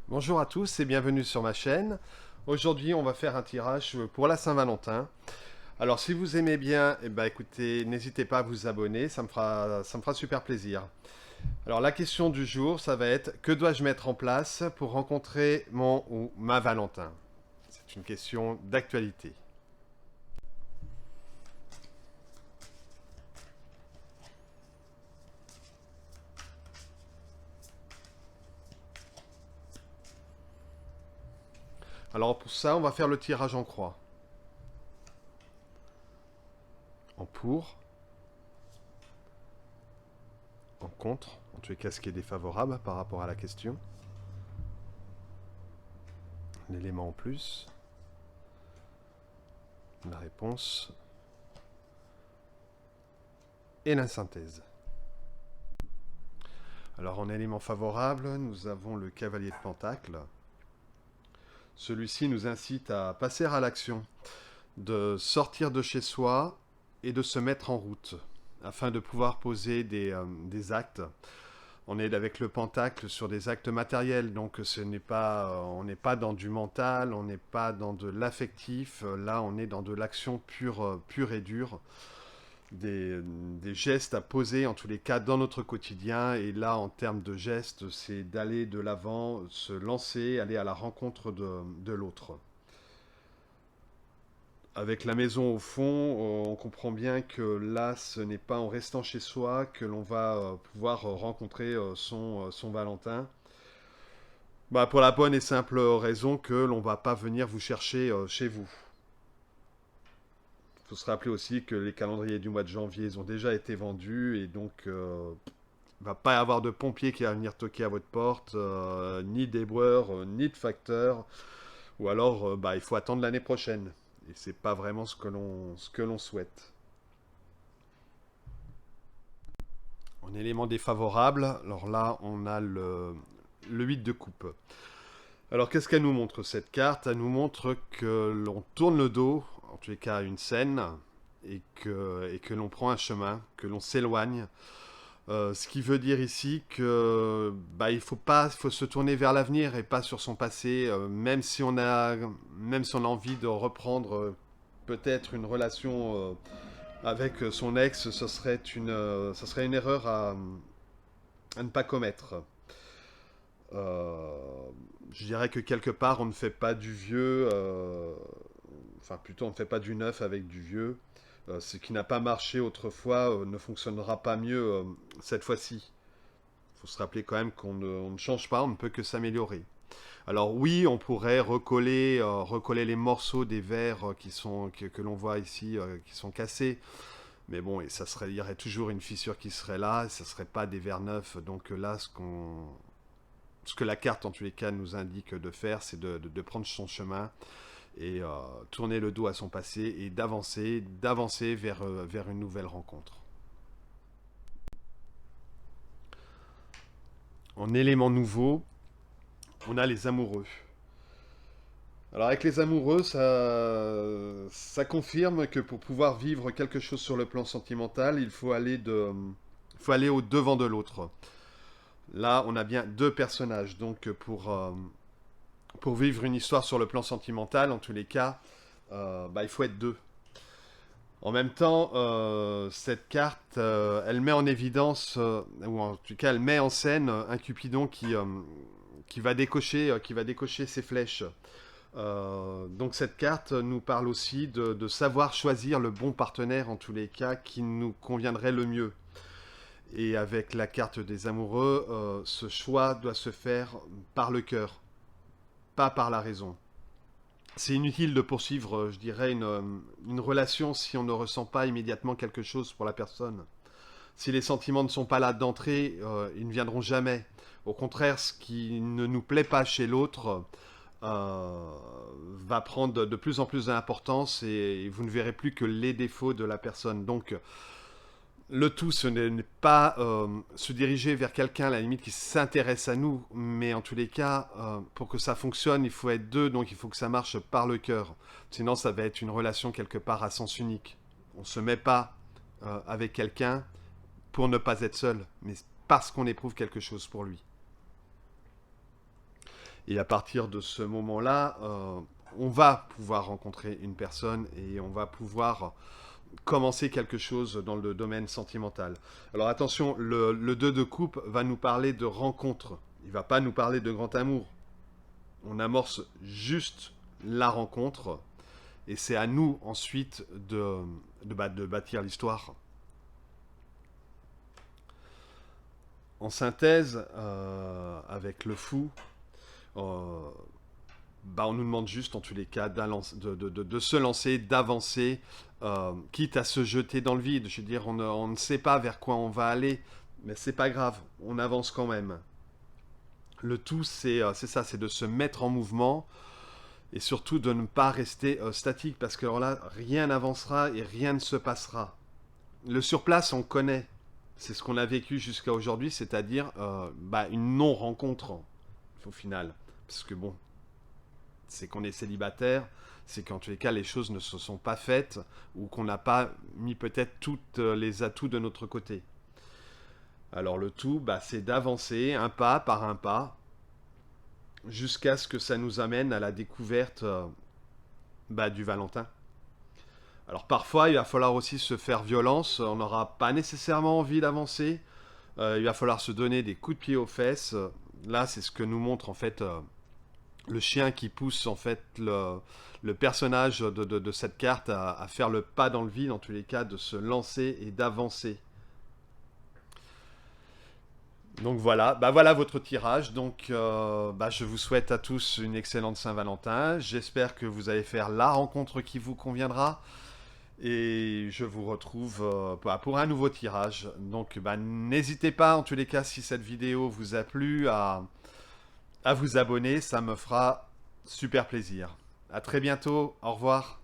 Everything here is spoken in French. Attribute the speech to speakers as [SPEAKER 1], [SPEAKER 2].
[SPEAKER 1] Bonjour à tous et bienvenue sur ma chaîne. Aujourd'hui, on va faire un tirage pour la Saint-Valentin. Alors, si vous aimez bien, écoutez, n'hésitez pas à vous abonner, ça me fera super plaisir. Alors, la question du jour, ça va être que dois-je mettre en place pour rencontrer mon ou ma Valentin? C'est une question d'actualité. Alors, pour ça, on va faire le tirage en croix. En pour, en contre, en tous les cas, ce qui est défavorable par rapport à la question. L'élément en plus. La réponse et la synthèse. Alors en élément favorable, nous avons le cavalier de Pentacle. Celui-ci nous incite à passer à l'action, de sortir de chez soi et de se mettre en route, afin de pouvoir poser des actes. On est avec le Pentacle sur des actes matériels, donc on n'est pas dans du mental, on n'est pas dans de l'affectif, là on est dans de l'action pure et dure. Des gestes à poser en tous les cas dans notre quotidien. Et là, en termes de gestes, c'est d'aller de l'avant, se lancer, aller à la rencontre de l'autre. Avec la maison au fond, on comprend bien que là, ce n'est pas en restant chez soi que l'on va pouvoir rencontrer son Valentin. Bah, pour la bonne et simple raison que l'on va pas venir vous chercher chez vous. Il faut se rappeler aussi que les calendriers du mois de janvier ils ont déjà été vendus et donc il va pas y avoir de pompier qui va venir toquer à votre porte, ni d'éboueur, ni de facteur, ou alors il faut attendre l'année prochaine. Et c'est pas vraiment ce que l'on souhaite. En élément défavorable, alors là on a le 8 de coupe. Alors qu'est-ce qu'elle nous montre cette carte? Elle nous montre que l'on tourne le dos, en tous les cas à une scène, et que l'on prend un chemin, que l'on s'éloigne. Ce qui veut dire ici que il faut se tourner vers l'avenir et pas sur son passé, même si on a envie de reprendre peut-être une relation avec son ex, ce serait une erreur à ne pas commettre. Je dirais que quelque part on ne fait pas du vieux, enfin plutôt on ne fait pas du neuf avec du vieux. Ce qui n'a pas marché autrefois ne fonctionnera pas mieux cette fois-ci. Il faut se rappeler quand même on ne change pas, on ne peut que s'améliorer. Alors oui, on pourrait recoller les morceaux des verres que l'on voit ici, qui sont cassés. Mais bon, et il y aurait toujours une fissure qui serait là, et ce ne serait pas des verres neufs. Donc là, ce que la carte en tous les cas nous indique de faire, c'est de prendre son chemin et tourner le dos à son passé et d'avancer vers une nouvelle rencontre. En élément nouveau, on a les amoureux. Alors avec les amoureux, ça confirme que pour pouvoir vivre quelque chose sur le plan sentimental, il faut aller au devant de l'autre. Là, on a bien deux personnages, donc pour vivre une histoire sur le plan sentimental, en tous les cas, il faut être deux. En même temps, cette carte, elle met en évidence, ou en tout cas, elle met en scène un Cupidon qui va décocher ses flèches. Donc cette carte nous parle aussi de savoir choisir le bon partenaire, en tous les cas, qui nous conviendrait le mieux. Et avec la carte des amoureux, ce choix doit se faire par le cœur, pas par la raison. C'est inutile de poursuivre, je dirais, une relation si on ne ressent pas immédiatement quelque chose pour la personne. Si les sentiments ne sont pas là d'entrée, ils ne viendront jamais. Au contraire, ce qui ne nous plaît pas chez l'autre va prendre de plus en plus d'importance et vous ne verrez plus que les défauts de la personne. Donc, le tout, ce n'est pas se diriger vers quelqu'un, à la limite, qui s'intéresse à nous, mais en tous les cas, pour que ça fonctionne, il faut être deux, donc il faut que ça marche par le cœur. Sinon, ça va être une relation quelque part à sens unique. On ne se met pas avec quelqu'un pour ne pas être seul, mais parce qu'on éprouve quelque chose pour lui. Et à partir de ce moment-là, on va pouvoir rencontrer une personne et on va pouvoir commencer quelque chose dans le domaine sentimental. Alors attention, le 2 de coupe va nous parler de rencontre. Il ne va pas nous parler de grand amour. On amorce juste la rencontre et c'est à nous ensuite de bâtir l'histoire. En synthèse, avec le fou, on nous demande juste en tous les cas de se lancer, d'avancer, quitte à se jeter dans le vide. Je veux dire, on ne sait pas vers quoi on va aller, mais c'est pas grave, on avance quand même. Le tout, c'est ça, c'est de se mettre en mouvement et surtout de ne pas rester statique parce que alors là, rien n'avancera et rien ne se passera. Le surplace, on connaît. C'est ce qu'on a vécu jusqu'à aujourd'hui, c'est-à-dire une non-rencontre au final. Parce que bon, c'est qu'on est célibataire, c'est qu'en tous les cas, les choses ne se sont pas faites ou qu'on n'a pas mis peut-être tous les atouts de notre côté. Alors le tout, c'est d'avancer un pas par un pas jusqu'à ce que ça nous amène à la découverte du Valentin. Alors parfois, il va falloir aussi se faire violence, on n'aura pas nécessairement envie d'avancer, il va falloir se donner des coups de pied aux fesses. Là, c'est ce que nous montre en fait le chien qui pousse en fait le personnage de cette carte à faire le pas dans le vide, en tous les cas, de se lancer et d'avancer. Donc voilà, voilà votre tirage. Donc je vous souhaite à tous une excellente Saint-Valentin. J'espère que vous allez faire la rencontre qui vous conviendra. Et je vous retrouve pour un nouveau tirage. Donc n'hésitez pas, en tous les cas, si cette vidéo vous a plu, à vous abonner. Ça me fera super plaisir. À très bientôt. Au revoir.